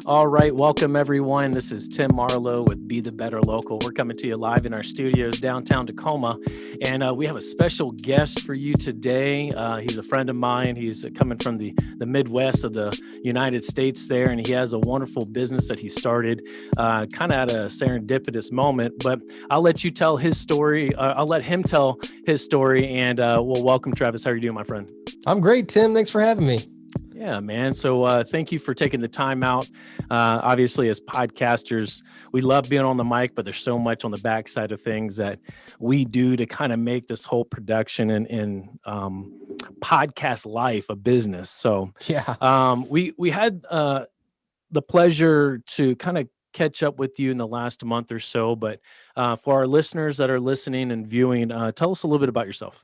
All right, welcome everyone. This is Tim Marlowe with Be the Better Local. We're coming to you live in our studios downtown Tacoma, and we have a special guest for you today. He's a friend of mine. He's coming from the Midwest of the United States there, and he has a wonderful business that he started kind of at a serendipitous moment. But I'll let you tell his story. I'll let him tell his story, and well, welcome, Travis. How are you doing, my friend? I'm great, Tim. Thanks for having me. Yeah, man. So thank you for taking the time out. Obviously, as podcasters, we love being on the mic, but there's so much on the backside of things that we do to kind of make this whole production and podcast life a business. So Yeah. We had the pleasure to kind of catch up with you in the last month or so. But for our listeners that are listening and viewing, tell us a little bit about yourself.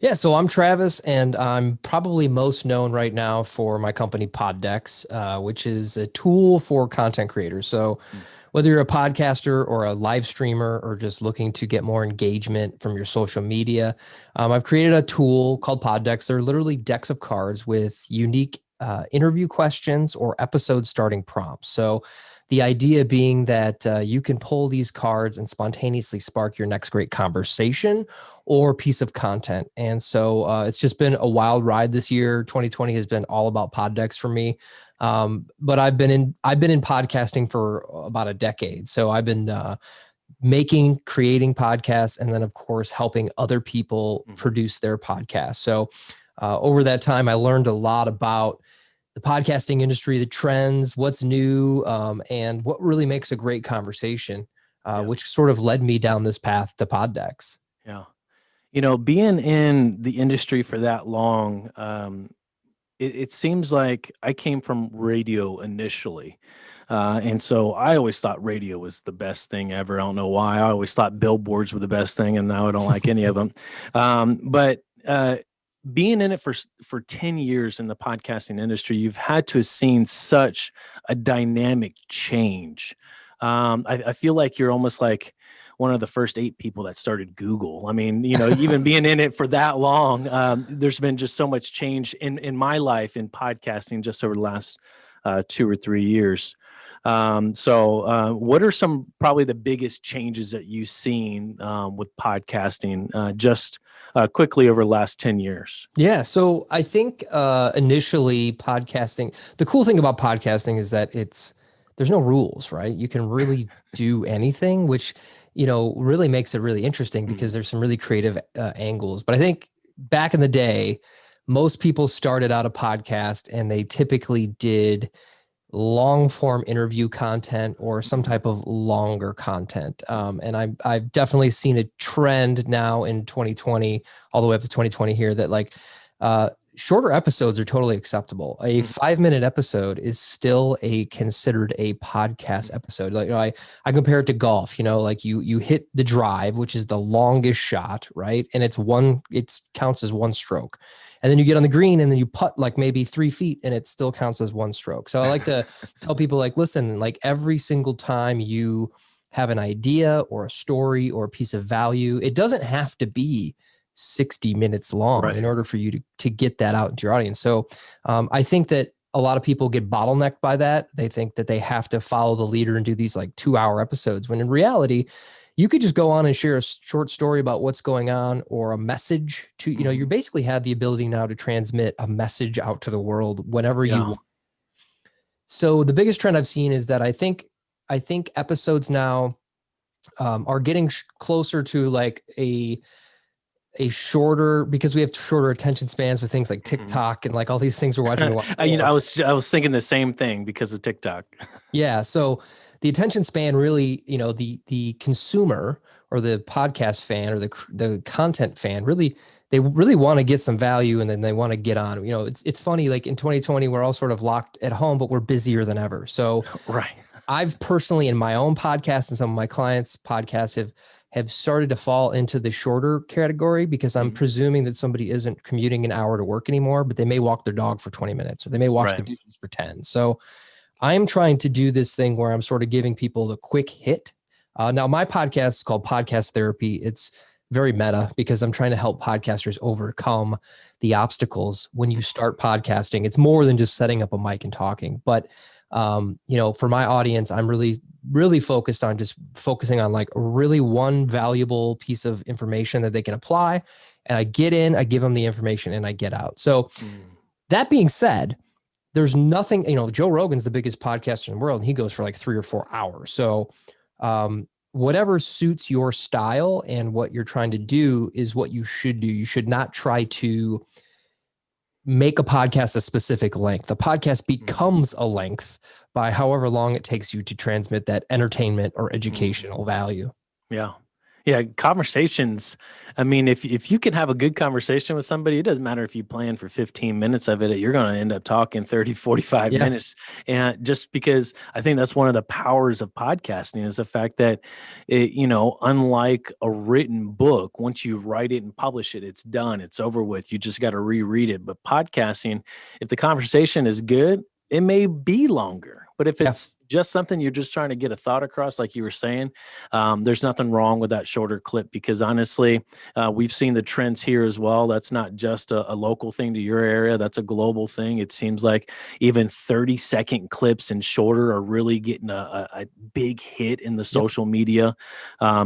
Yeah, so I'm Travis, and I'm probably most known right now for my company PodDecks, which is a tool for content creators. So whether you're a podcaster or a live streamer or just looking to get more engagement from your social media, I've created a tool called PodDecks. They're literally decks of cards with unique interview questions or episode starting prompts. So the idea being that you can pull these cards and spontaneously spark your next great conversation or piece of content. And so it's just been a wild ride this year. 2020 has been all about pod decks for me. But I've been in podcasting for about a decade. So I've been creating podcasts, and then of course helping other people produce their podcasts. So over that time, I learned a lot about the podcasting industry, the trends, what's new, and what really makes a great conversation, which sort of led me down this path to PodDecks. Yeah. You know, being in the industry for that long, it seems like I came from radio initially. And so I always thought radio was the best thing ever. I don't know why. I always thought billboards were the best thing, and now I don't like any of them. But being in it for 10 years in the podcasting industry, you've had to have seen such a dynamic change. I feel like you're almost like one of the first 8 people that started Google. I mean, you know, even being in it for that long, there's been just so much change in my life in podcasting just over the last 2 or 3 years. So what are some probably the biggest changes that you've seen with podcasting just quickly over the last 10 years? Yeah. So I think initially podcasting, the cool thing about podcasting is that there's no rules, right? You can really do anything, which, you know, really makes it really interesting because there's some really creative angles. But I think back in the day, most people started out a podcast and they typically did long form interview content or some type of longer content. And I've definitely seen a trend now in 2020, all the way up to 2020 here, that like shorter episodes are totally acceptable. A 5-minute episode is still considered a podcast episode. Like, you know, I compare it to golf, you know, like you hit the drive, which is the longest shot, right? And it counts as one stroke. And then you get on the green and then you putt like maybe 3 feet and it still counts as one stroke. So I like to tell people, like, listen, like every single time you have an idea or a story or a piece of value, it doesn't have to be 60 minutes long in order for you to get that out into your audience. So I think that a lot of people get bottlenecked by that. They think that they have to follow the leader and do these like 2-hour episodes, when in reality, you could just go on and share a short story about what's going on or a message to, you know, you basically have the ability now to transmit a message out to the world whenever you want. So the biggest trend I've seen is that I think episodes now are getting closer to like a shorter, because we have shorter attention spans with things like TikTok and like all these things we're watching. You know, I was thinking the same thing because of TikTok. Yeah. So the attention span really, you know, the consumer or the podcast fan or the content fan they really want to get some value, and then they want to get on. You know, it's funny, like in 2020, we're all sort of locked at home, but we're busier than ever. So I've personally, in my own podcast and some of my clients' podcasts, have started to fall into the shorter category, because I'm presuming that somebody isn't commuting an hour to work anymore, but they may walk their dog for 20 minutes or they may watch the dishes for 10. So I'm trying to do this thing where I'm sort of giving people the quick hit. Now my podcast is called Podcast Therapy. It's very meta because I'm trying to help podcasters overcome the obstacles when you start podcasting. It's more than just setting up a mic and talking, but For my audience, I'm really focused on just focusing on like really one valuable piece of information that they can apply. And I get in, I give them the information, and I get out. So Mm. that being said, there's nothing, Joe Rogan's the biggest podcaster in the world, and he goes for like 3 or 4 hours. So, whatever suits your style and what you're trying to do is what you should do. You should not try to make a podcast a specific length. The podcast Mm. becomes a length by however long it takes you to transmit that entertainment or Mm. educational value. Yeah. Yeah, conversations. I mean, if you can have a good conversation with somebody, it doesn't matter if you plan for 15 minutes of it, you're going to end up talking 30, 45 Yeah. minutes. And just because I think that's one of the powers of podcasting is the fact that unlike a written book, once you write it and publish it, it's done, it's over with. You just got to reread it. But podcasting, if the conversation is good, it may be longer. But if Yeah. it's just something you're just trying to get a thought across, like you were saying, there's nothing wrong with that shorter clip because honestly, we've seen the trends here as well. That's not just a local thing to your area, that's a global thing. It seems like even 30-second clips and shorter are really getting a big hit in the Yep. social media.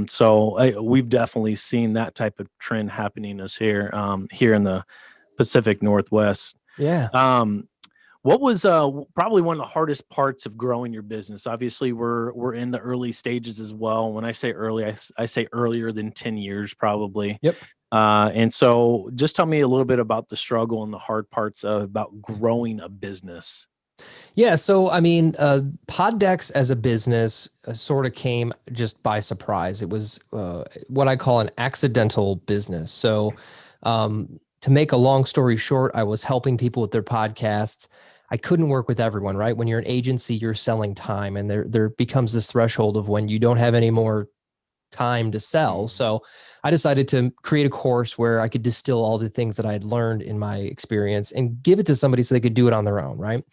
So we've definitely seen that type of trend happening us here in the Pacific Northwest. Yeah. Um, what was probably one of the hardest parts of growing your business? Obviously, we're in the early stages as well. When I say early, I say earlier than 10 years probably. Yep. And so just tell me a little bit about the struggle and the hard parts about growing a business. Yeah. So, I mean, PodDecks as a business sort of came just by surprise. It was what I call an accidental business. So, to make a long story short, I was helping people with their podcasts. I couldn't work with everyone, right? When you're an agency, you're selling time, and there becomes this threshold of when you don't have any more time to sell. Mm, So I decided to create a course where I could distill all the things that I had learned in my experience and give it to somebody so they could do it on their own, right?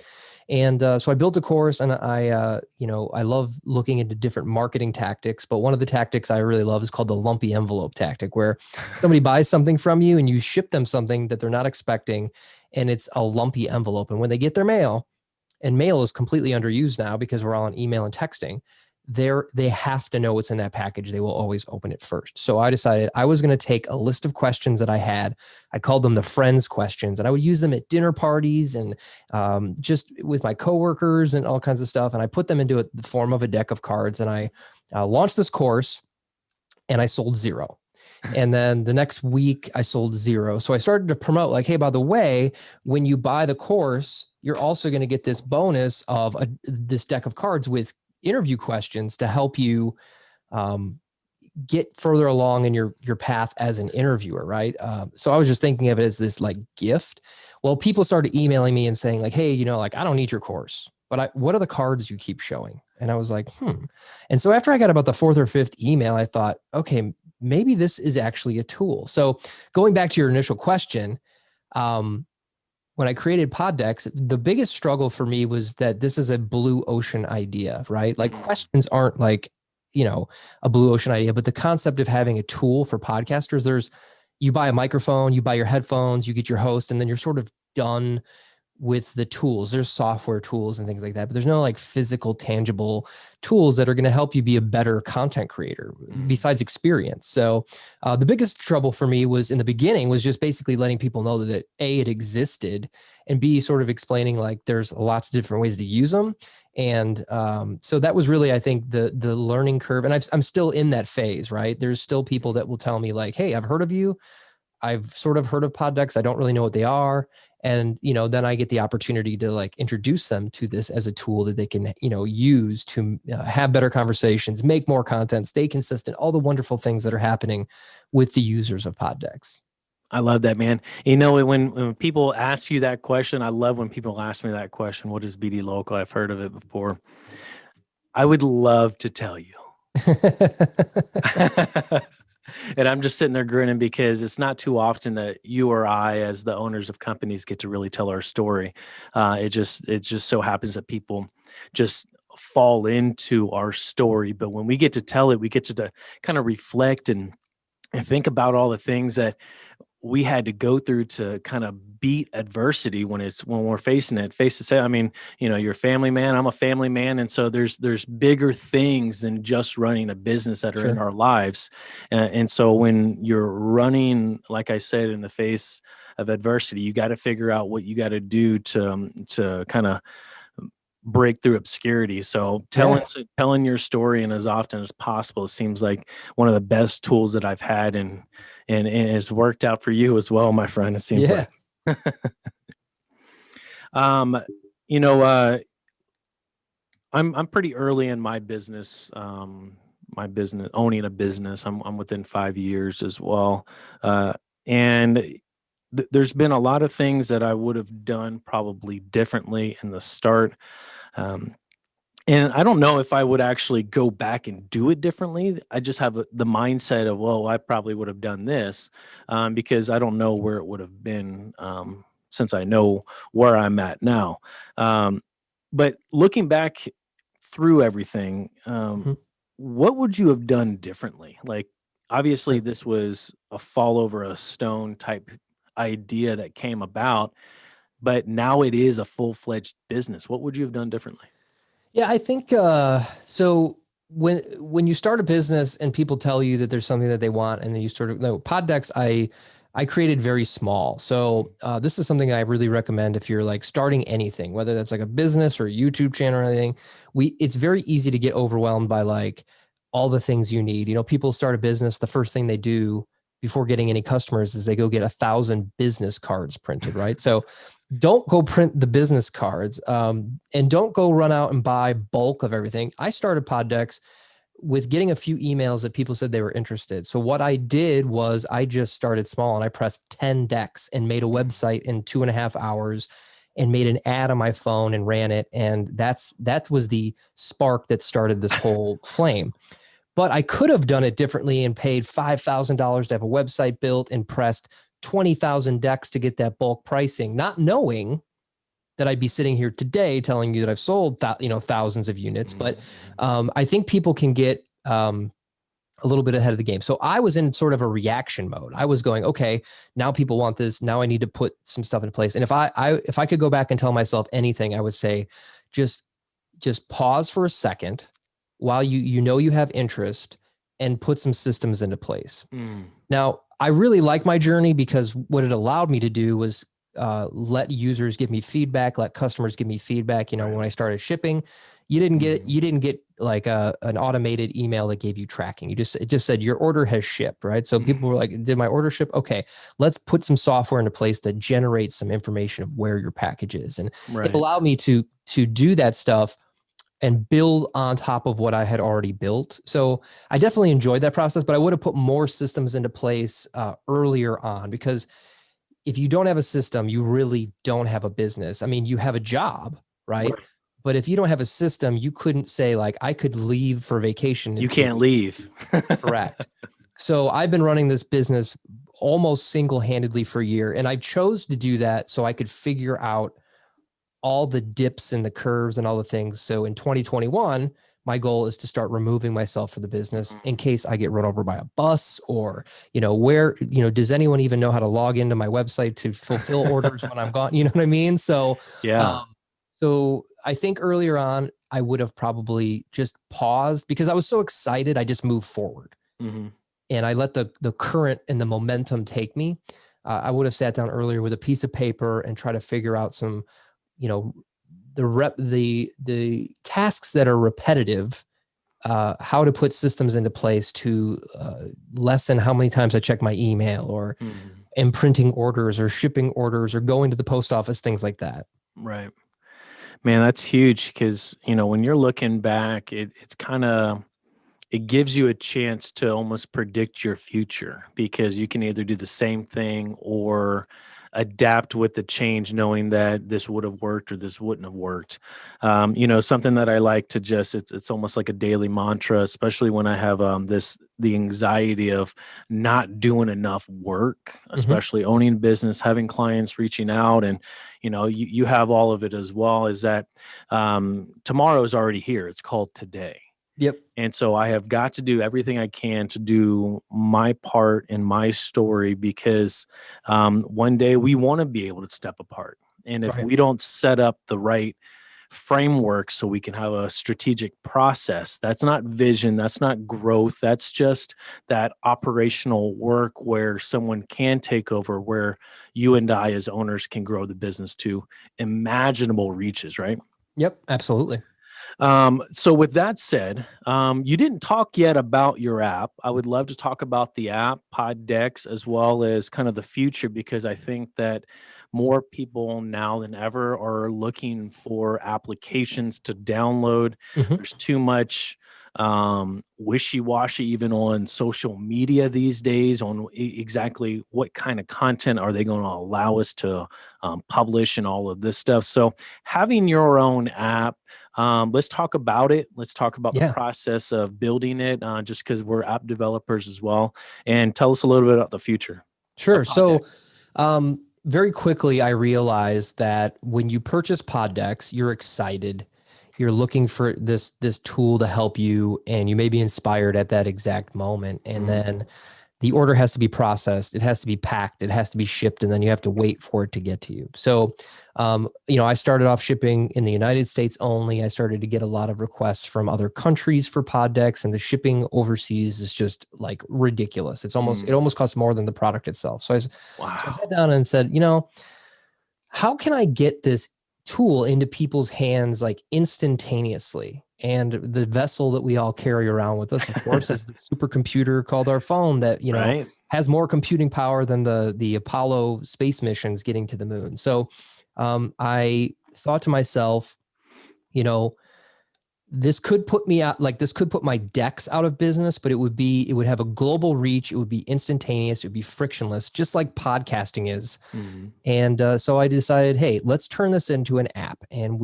And so I built a course, and I love looking into different marketing tactics. But one of the tactics I really love is called the lumpy envelope tactic, where somebody buys something from you and you ship them something that they're not expecting, and it's a lumpy envelope. And when they get their mail, and mail is completely underused now because we're all on email and texting, they have to know what's in that package. They will always open it first. So I decided I was going to take a list of questions that I had. I called them the friends questions, and I would use them at dinner parties and just with my coworkers and all kinds of stuff. And I put them into the form of a deck of cards, and I launched this course, and I sold zero. And then the next week I sold zero. So I started to promote like, hey, by the way, when you buy the course, you're also going to get this bonus of this deck of cards with interview questions to help you um, get further along in your path as an interviewer, right? So I was just thinking of it as this like gift. Well, people started emailing me and saying like, hey, like I don't need your course, but what are the cards you keep showing? And I was like, And so after I got about the fourth or fifth email, I thought, okay, maybe this is actually a tool. So going back to your initial question, when I created PodDecks, the biggest struggle for me was that this is a blue ocean idea, right? Like mm, questions aren't like, a blue ocean idea, but the concept of having a tool for podcasters, you buy a microphone, you buy your headphones, you get your host, and then you're sort of done with the tools. There's software tools and things like that, but there's no like physical, tangible tools that are going to help you be a better content creator mm, besides experience. So the biggest trouble for me was in the beginning was just basically letting people know that A, it existed, and B, sort of explaining like there's lots of different ways to use them. And so that was really, I think, the learning curve. And I'm still in that phase, right? There's still people that will tell me like, hey, I've heard of you. I've sort of heard of PodDecks. I don't really know what they are. And, then I get the opportunity to like introduce them to this as a tool that they can, use to have better conversations, make more content, stay consistent, all the wonderful things that are happening with the users of PodDecks. I love that, man. When people ask you that question, I love when people ask me that question. What is BD Local? I've heard of it before. I would love to tell you. And I'm just sitting there grinning because it's not too often that you or I, as the owners of companies, get to really tell our story. It just so happens that people just fall into our story. But when we get to tell it, we get to kind of reflect and think about all the things that we had to go through to kind of beat adversity when we're facing it face to face. I mean, you're a family man, I'm a family man, and so there's bigger things than just running a business that are in Sure. our lives. And so when you're running, like I said, in the face of adversity, you got to figure out what you got to do to kind of break through obscurity. So Yeah. telling your story and as often as possible seems like one of the best tools that I've had, and it's worked out for you as well, my friend. It seems Yeah. like. um, you know, I'm pretty early in my business. My business, owning a business. I'm within 5 years as well, and there's been a lot of things that I would have done probably differently in the start. Um, And I don't know if I would actually go back and do it differently. I just have the mindset of, well, I probably would have done this, because I don't know where it would have been, since I know where I'm at now. Um, but looking back through everything, Mhm. what would you have done differently? Like, obviously, Sure. this was a fall over a stone type idea that came about, but now it is a full fledged business. What would you have done differently? Yeah, I think so when you start a business and people tell you that there's something that they want and then you sort of no PodDecks I created very small. So this is something I really recommend if you're like starting anything, whether that's like a business or a YouTube channel or anything. It's very easy to get overwhelmed by like all the things you need. You know, people start a business, the first thing they do before getting any customers is they go get 1,000 business cards printed, right? So don't go print the business cards, and don't go run out and buy bulk of everything. I started PodDecks with getting a few emails that people said they were interested. So what I did was I just started small and I pressed 10 decks and made a website in 2.5 hours and made an ad on my phone and ran it. And that was the spark that started this whole flame. But I could have done it differently and paid $5,000 to have a website built and pressed 20,000 decks to get that bulk pricing, not knowing that I'd be sitting here today telling you that I've sold thousands of units. But Mhm, mhm. I think people can get a little bit ahead of the game. So I was in sort of a reaction mode. I was going, okay, now people want this. Now I need to put some stuff in place. And if I could go back and tell myself anything, I would say just just pause for a second while you know you have interest and put some systems into place. Mm, Now, I really like my journey because what it allowed me to do was let users give me feedback, let customers give me feedback. You know, right. when I started shipping, Mhm, you didn't get like an automated email that gave you tracking. It just said your order has shipped, right? So people mhm, were like, "Did my order ship?" Okay, let's put some software into place that generates some information of where your package is, and it right. allowed me to do that stuff and build on top of what I had already built. So I definitely enjoyed that process, but I would have put more systems into place earlier on because if you don't have a system, you really don't have a business. I mean, you have a job, right? Right. But if you don't have a system, you couldn't say like I could leave for vacation in You 2 can't weeks. leave. Correct. So I've been running this business almost single-handedly for a year, and I chose to do that so I could figure out all the dips and the curves and all the things. So in 2021, my goal is to start removing myself from the business in Mhm. case I get run over by a bus or, does anyone even know how to log into my website to fulfill orders when I'm gone? You know what I mean? Yeah. Um, so I think earlier on, I would have probably just paused because I was so excited. I just moved forward Mhm. and I let the current and the momentum take me. I would have sat down earlier with a piece of paper and try to figure out some you know the tasks that are repetitive, how to put systems into place to lessen how many times I check my email or Mhm. imprinting orders or shipping orders or going to the post office, things like that. Right. Man, that's huge because, when you're looking back, it's kinda it gives you a chance to almost predict your future because you can either do the same thing or adapt with the change knowing that this would have worked or this wouldn't have worked. Something that I like to just it's almost like a daily mantra, especially when I have the anxiety of not doing enough work, Hmm. especially owning a business, having clients reaching out, and you have all of it as well, is that tomorrow is already here. It's called today. Yep. And so I have got to do everything I can to do my part in my story because one day we want to be able to step apart. And if Right. we don't set up the right framework so we can have a strategic process, that's not vision, that's not growth, that's just that operational work where someone can take over, where you and I as owners can grow the business to imaginable reaches, right? Yep. Absolutely. So with that said, you didn't talk yet about your app. I would love to talk about the app, PodDecks, as well as kind of the future, because I think that more people now than ever are looking for applications to download. Mhm. There's too much wishy-washy even on social media these days on exactly what kind of content are they going to allow us to publish and all of this stuff. So having your own app, let's talk about it. Let's talk about the Yeah. process of building it, just because we're app developers as well. And tell us a little bit about the future of Sure. PodDeck. So, very quickly, I realized that when you purchase PodDecks, you're excited. You're looking for this tool to help you, and you may be inspired at that exact moment. And Mhm. then the order has to be processed, it has to be packed, it has to be shipped, and then you have to wait for it to get to you. So, I started off shipping in the United States only. I started to get a lot of requests from other countries for pod decks, and the shipping overseas is just like ridiculous. It Mm. almost costs more than the product itself. So I sat Wow. down and said, how can I get this tool into people's hands like instantaneously? And the vessel that we all carry around with us, of course, is the supercomputer called our phone that, Right. has more computing power than the Apollo space missions getting to the moon. So I thought to myself, you know, this could put me out, like this could put my decks out of business, but it would have a global reach. It would be instantaneous. It would be frictionless, just like podcasting is. Mhm. And so I decided, hey, let's turn this into an app. And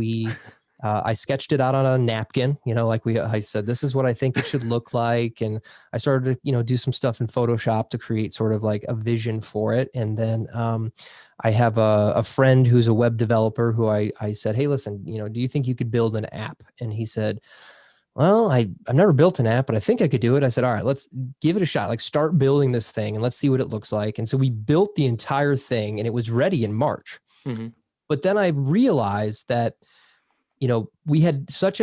I sketched it out on a napkin, I said, this is what I think it should look like. And I started to, do some stuff in Photoshop to create sort of like a vision for it. And then I have a friend who's a web developer who I said, hey, listen, do you think you could build an app? And he said, well, I've never built an app, but I think I could do it. I said, all right, let's give it a shot. Like start building this thing and let's see what it looks like. And so we built the entire thing and it was ready in March. Mhm. But then I realized that, we had such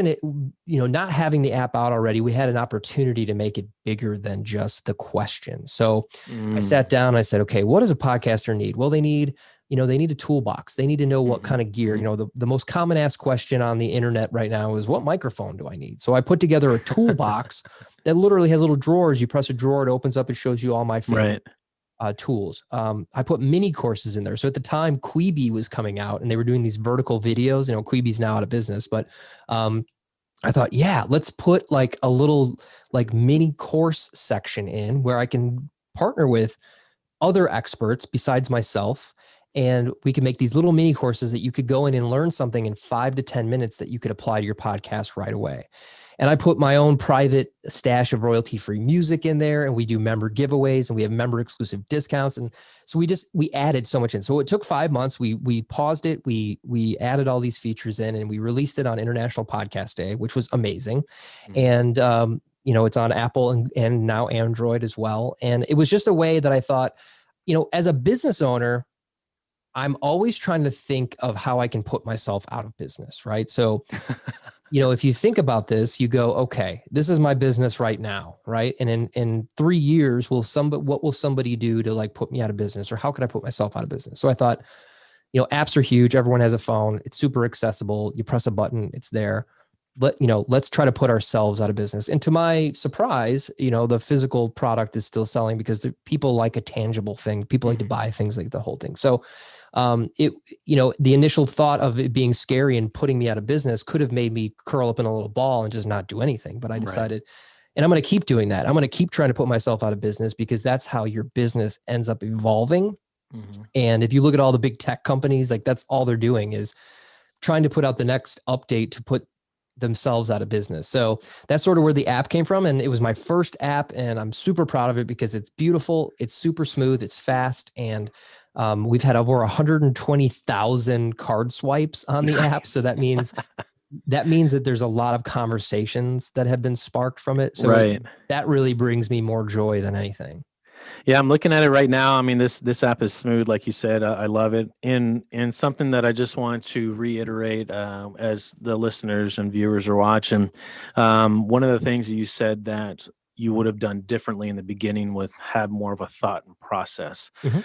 not having the app out already, we had an opportunity to make it bigger than just the question. So I Mm. sat down and I said, okay, what does a podcaster need? Well, they need a toolbox. They need to know what Mhm. kind of gear. Mhm. The most common asked question on the internet right now is what microphone do I need? So I put together a toolbox that literally has little drawers. You press a drawer, it opens up, it shows you all my favorite Right. tools. I put mini courses in there. So at the time, Quibi was coming out and they were doing these vertical videos. Quibi's now out of business, but I thought, yeah, let's put like a little like mini course section in where I can partner with other experts besides myself. And we could make these little mini courses that you could go in and learn something in 5 to 10 minutes that you could apply to your podcast right away. And I put my own private stash of royalty free music in there, and we do member giveaways and we have member exclusive discounts. And so we added so much in. So it took 5 months. We paused it. We added all these features in and we released it on International Podcast Day, which was amazing. Mhm. And it's on Apple and now Android as well. And it was just a way that I thought, as a business owner, I'm always trying to think of how I can put myself out of business, right? So, if you think about this, you go, okay, this is my business right now, right? And in 3 years, what will somebody do to like put me out of business, or how can I put myself out of business? So I thought, apps are huge. Everyone has a phone. It's super accessible. You press a button, it's there. Let's try to put ourselves out of business. And to my surprise, the physical product is still selling because people like a tangible thing. People like to Mhm. buy things, like the whole thing. So the initial thought of it being scary and putting me out of business could have made me curl up in a little ball and just not do anything. But I Right. decided, and I'm going to keep doing that. I'm going to keep trying to put myself out of business because that's how your business ends up evolving. Mhm. And if you look at all the big tech companies, like that's all they're doing is trying to put out the next update to put themselves out of business. So that's sort of where the app came from. And it was my first app. And I'm super proud of it because it's beautiful. It's super smooth. It's fast. And we've had over 120,000 card swipes on the app. So Nice. that means that means that there's a lot of conversations that have been sparked from it. So Right. that really brings me more joy than anything. Yeah, I'm looking at it right now. I mean, this app is smooth, like you said. I love it. And something that I just want to reiterate as the listeners and viewers are watching. One of the things that you said that you would have done differently in the beginning was have more of a thought and process. Mhm.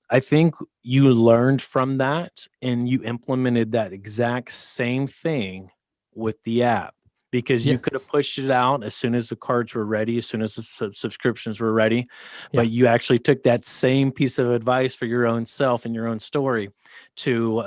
I think you learned from that and you implemented that exact same thing with the app because you Yeah. could have pushed it out as soon as the cards were ready, as soon as the subscriptions were ready. Yeah. But you actually took that same piece of advice for your own self and your own story to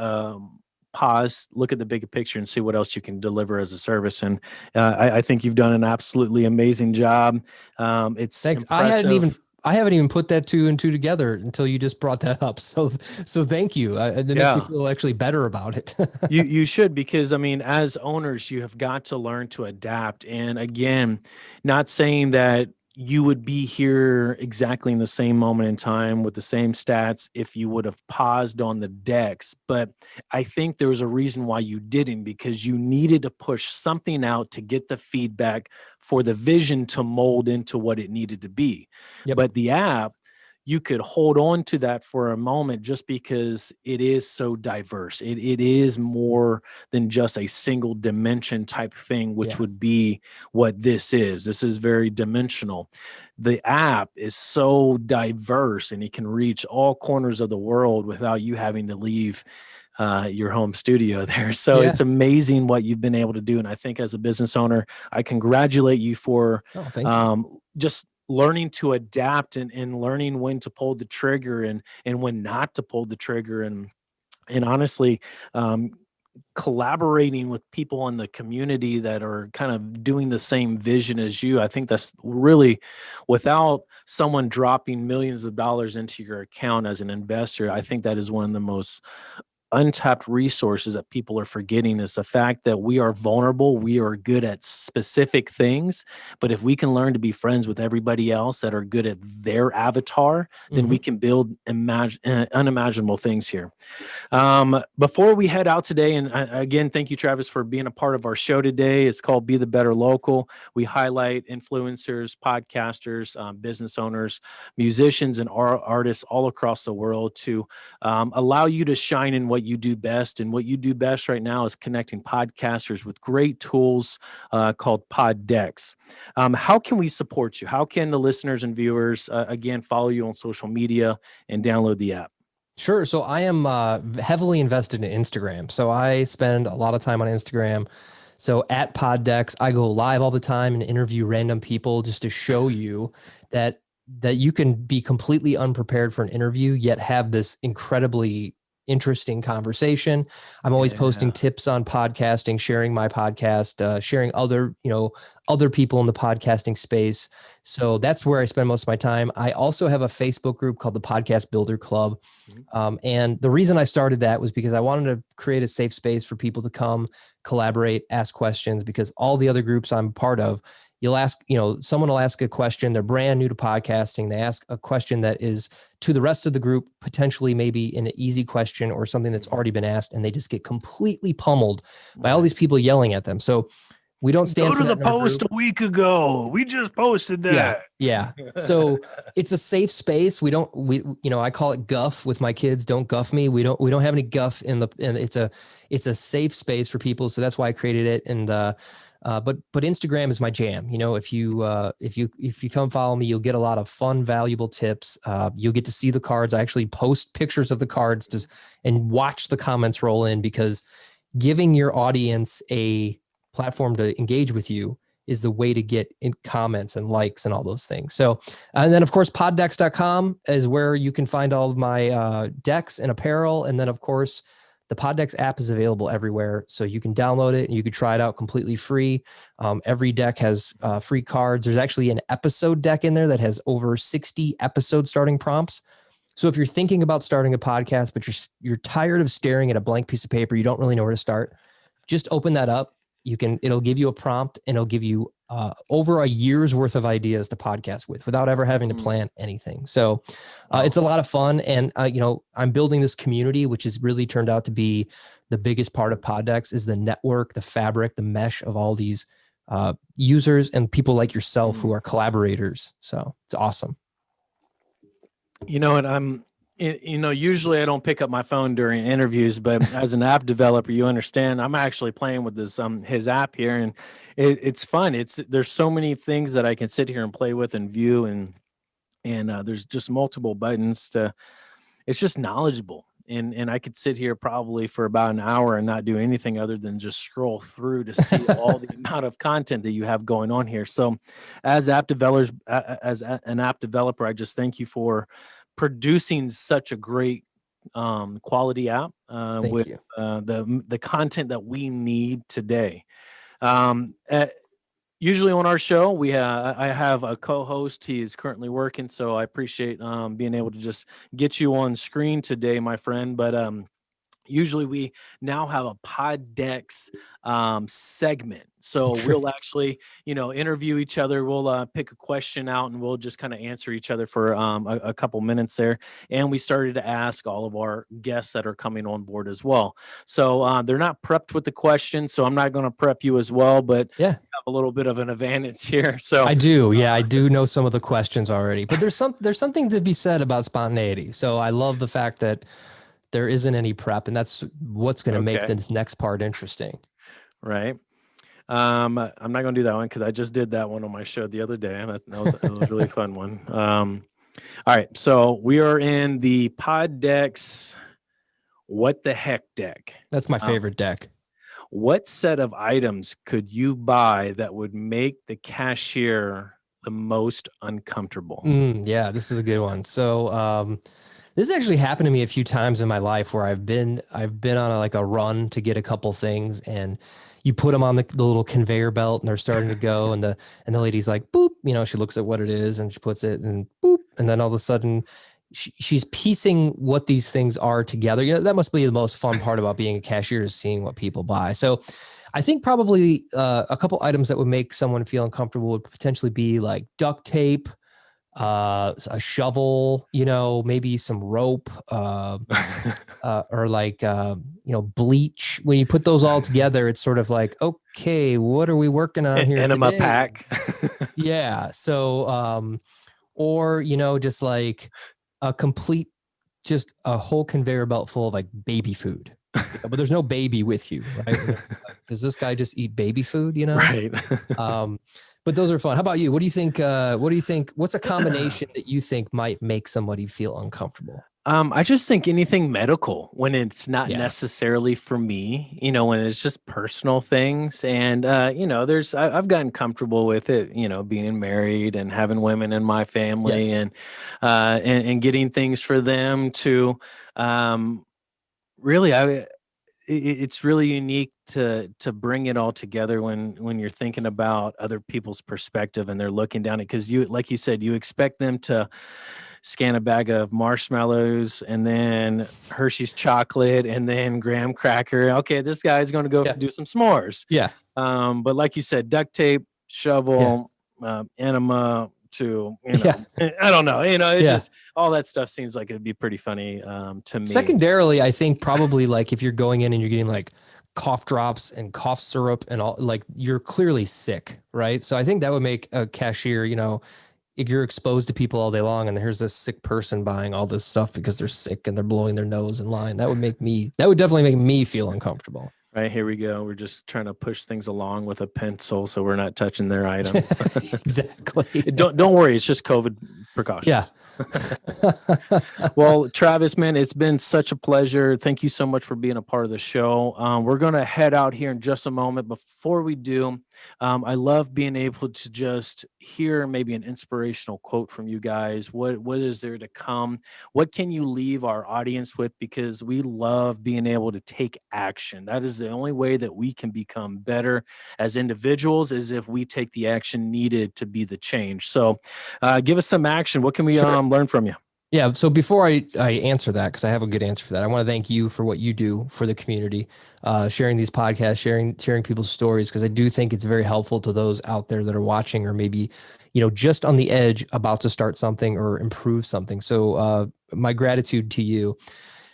pause, look at the bigger picture, and see what else you can deliver as a service. And I think you've done an absolutely amazing job. It's Thanks. impressive. I haven't even put that two and two together until you just brought that up. So thank you. That makes me Yeah. feel actually better about it. You should because I mean, as owners, you have got to learn to adapt. And again, not saying that you would be here exactly in the same moment in time with the same stats if you would have paused on the decks, but I think there was a reason why you didn't because you needed to push something out to get the feedback for the vision to mold into what it needed to be. Yep. But the app, you could hold on to that for a moment just because it is so diverse. It is more than just a single dimension type thing, which Yeah. would be what this is. This is very dimensional. The app is so diverse and it can reach all corners of the world without you having to leave your home studio there. So Yeah. it's amazing what you've been able to do. And I think as a business owner, I congratulate you for Oh, thank you. just learning to adapt and learning when to pull the trigger and when not to pull the trigger and honestly um, collaborating with people in the community that are kind of doing the same vision as you. I think that's really without someone dropping millions of dollars into your account as an investor. I think that is one of the most untapped resources that people are forgetting is the fact that we are vulnerable. We are good at specific things. But if we can learn to be friends with everybody else that are good at their avatar, then Hmm. we can build unimaginable things here. Before we head out today, and again, thank you, Travis, for being a part of our show today. It's called Be the Better Local. We highlight influencers, podcasters, business owners, musicians, and artists all across the world to allow you to shine in what you do best. And what you do best right now is connecting podcasters with great tools called PodDecks. How can we support you? How can the listeners and viewers, again, follow you on social media and download the app? Sure. So I am heavily invested in Instagram. So I spend a lot of time on Instagram. So at PodDecks, I go live all the time and interview random people just to show you that you can be completely unprepared for an interview, yet have this incredibly interesting conversation. I'm always posting Yeah. tips on podcasting, sharing my podcast, sharing other, other people in the podcasting space. So that's where I spend most of my time. I also have a Facebook group called the Podcast Builder Club. Mhm. And the reason I started that was because I wanted to create a safe space for people to come collaborate, ask questions, because all the other groups I'm part of, you'll ask, someone will ask a question. They're brand new to podcasting. They ask a question that is to the rest of the group, potentially maybe an easy question or something that's Mhm. already been asked. And they just get completely pummeled by all Right. these people yelling at them. So we don't Go stand for to that the in our post group. a week ago. We just posted Yeah. that. Yeah. So it's a safe space. I call it guff with my kids. Don't guff me. We don't have any guff and it's a safe space for people. So that's why I created it. And, but Instagram is my jam. If you come follow me, you'll get a lot of fun, valuable tips. You'll get to see the cards. I actually post pictures of the cards and watch the comments roll in because giving your audience a platform to engage with you is the way to get in comments and likes and all those things. So, and then of course, poddecks.com is where you can find all of my decks and apparel. And then of course, the PodDecks app is available everywhere. So you can download it and you can try it out completely free. Every deck has free cards. There's actually an episode deck in there that has over 60 episode starting prompts. So if you're thinking about starting a podcast, but you're tired of staring at a blank piece of paper, you don't really know where to start, just open that up. It'll give you a prompt and it'll give you over a year's worth of ideas to podcast with without ever having to Mm. plan anything. So it's Wow. a lot of fun. And, I'm building this community, which has really turned out to be the biggest part of PodDecks is the network, the fabric, the mesh of all these users and people like yourself who Mm. are collaborators. So it's awesome. You know, and usually I don't pick up my phone during interviews, but as an app developer, you understand, I'm actually playing with this his app here, and it's fun. There's so many things that I can sit here and play with and view, and there's just multiple buttons to. It's just knowledgeable, and I could sit here probably for about an hour and not do anything other than just scroll through to see all the amount of content that you have going on here. So, as app developers, an app developer, I just thank you for producing such a great quality app Thank with you. the content that we need today. Um, uh, Usually on our show, I have a co-host. He is currently working, so I appreciate being able to just get you on screen today, my friend. But usually we now have a PodDecks segment, so we'll actually interview each other. We'll pick a question out and we'll just kind of answer each other for a couple minutes there, and we started to ask all of our guests that are coming on board as well. So they're not prepped with the questions, so I'm not going to prep you as well, but Yeah, have a little bit of an advantage here. So I do. Yeah, I do know some of the questions already, but there's something to be said about spontaneity. So I love the fact that there isn't any prep, and that's what's going to make okay, this next part interesting. right. I'm not going to do that one because I just did that one on my show the other day, and that was a really fun one. All right, so we are in the Pod Decks. What the heck deck? That's my Um, favorite deck. what set of items could you buy that would make the cashier the most uncomfortable? Yeah, this is a good one. So, this has actually happened to me a few times in my life where I've been on like a run to get a couple things, and you put them on the little conveyor belt and they're starting to go, and the lady's like boop, she looks at what it is and she puts it and boop, and then all of a sudden she's piecing what these things are together. That must be the most fun part about being a cashier is seeing what people buy. So I think probably a couple items that would make someone feel uncomfortable would potentially be like duct tape, a shovel, maybe some rope, or like bleach. When you put those all together, it's sort of like, okay, what are we working on here Enema today? pack. Yeah. So or just like a complete, just a whole conveyor belt full of like baby food. But there's no baby with you, right? And like, does this guy just eat baby food, Right. um, but those are fun. How about you? What do you think? What do you think? What's a combination that you think might make somebody feel uncomfortable? I just think anything medical when it's not Yeah. necessarily for me, when it's just personal things. And, I've gotten comfortable with it, being married and having women in my family Yes. and getting things for them to, um, really, it's really unique to bring it all together when you're thinking about other people's perspective and they're looking down it because you like you said you expect them to scan a bag of marshmallows and then Hershey's chocolate and then graham cracker. Okay, this guy's going to go Yeah. do some s'mores. Yeah. But like you said, duct tape, Yeah. shovel, enema to Yeah. I don't know. It's Yeah. just all that stuff seems like it'd be pretty funny to me. Secondarily, I think probably like if you're going in and you're getting like cough drops and cough syrup and all, like you're clearly sick, right? So I think that would make a cashier, if you're exposed to people all day long and here's this sick person buying all this stuff because they're sick and they're blowing their nose in line, that would definitely make me feel uncomfortable. Right, here we go. We're just trying to push things along with a pencil so we're not touching their items. Exactly. Don't worry, it's just COVID Yeah. precautions. Well, Travis, man, it's been such a pleasure. Thank you so much for being a part of the show. We're going to head out here in just a moment. Before we do, I love being able to just hear maybe an inspirational quote from you guys. What is there to come? What can you leave our audience with? Because we love being able to take action. That is the only way that we can become better as individuals is if we take the action needed to be the change. So, give us some action. What can we Sure. learn from you? Yeah. So before I answer that, because I have a good answer for that, I want to thank you for what you do for the community, sharing these podcasts, sharing people's stories, because I do think it's very helpful to those out there that are watching or maybe, just on the edge about to start something or improve something. So my gratitude to you.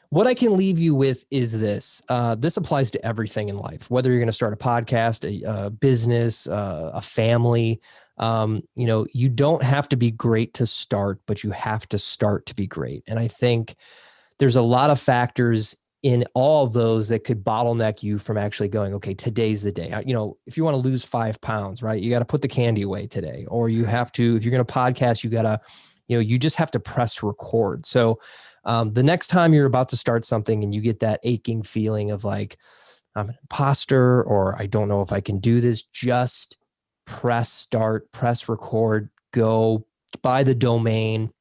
What I can leave you with is this. This applies to everything in life, whether you're going to start a podcast, a business, a family. You don't have to be great to start, but you have to start to be great. And I think there's a lot of factors in all of those that could bottleneck you from actually going, okay, today's the day. If you want to lose 5 pounds, right, you got to put the candy away today, or you have to, if you're going to podcast, you got to, you just have to press record. So the next time you're about to start something and you get that aching feeling of like, I'm an imposter, or I don't know if I can do this, just press start, press record, go buy the domain,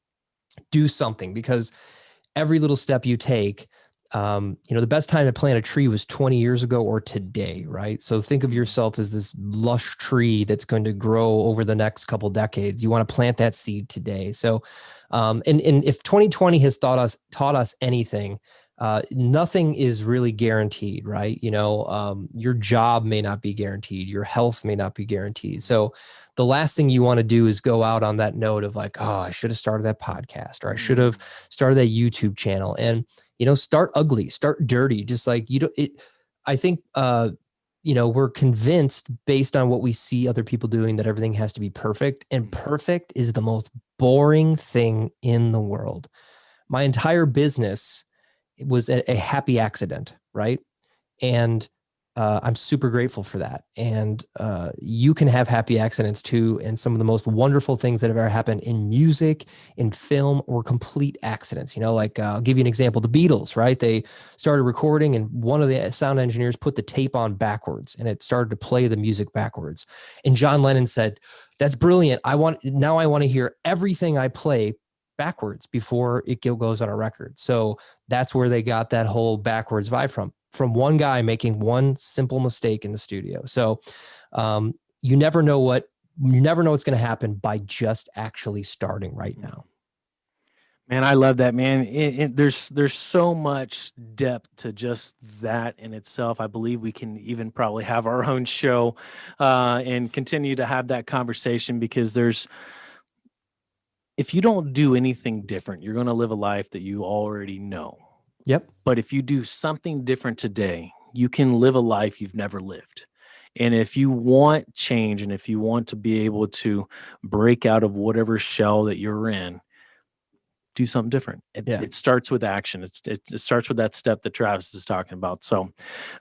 do something, because every little step you take, the best time to plant a tree was 20 years ago or today, right? So think of yourself as this lush tree that's going to grow over the next couple decades. You want to plant that seed today. So, and if 2020 has taught us anything, nothing is really guaranteed, right? Your job may not be guaranteed, your health may not be guaranteed. So the last thing you want to do is go out on that note of like, oh, I should have started that podcast, or I should have started that YouTube channel. And start ugly, start dirty, just like I think we're convinced based on what we see other people doing that everything has to be perfect, and perfect is the most boring thing in the world. My entire business was a happy accident, right? And I'm super grateful for that. And you can have happy accidents too. And some of the most wonderful things that have ever happened in music, in film, were complete accidents. Like I'll give you an example. The Beatles, right? They started recording, and one of the sound engineers put the tape on backwards, and it started to play the music backwards. And John Lennon said, "That's brilliant. I want to hear everything I play backwards before it goes on a record." So that's where they got that whole backwards vibe from one guy making one simple mistake in the studio. So you never know what's going to happen by just actually starting right now. Man, I love that, man. There's so much depth to just that in itself. I believe we can even probably have our own show and continue to have that conversation, because if you don't do anything different, you're going to live a life that you already know. Yep. But if you do something different today, you can live a life you've never lived. And if you want change, and if you want to be able to break out of whatever shell that you're in, do something different. Yeah. It starts with action. It starts with that step that Travis is talking about. So,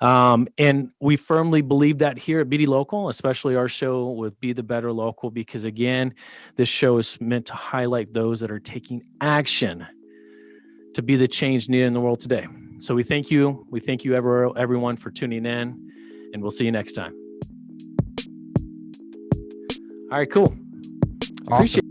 and we firmly believe that here at BD Local, especially our show with Be the Better Local, because again, this show is meant to highlight those that are taking action to be the change needed in the world today. So we thank you. We thank you everyone for tuning in, and we'll see you next time. All right, cool. Awesome.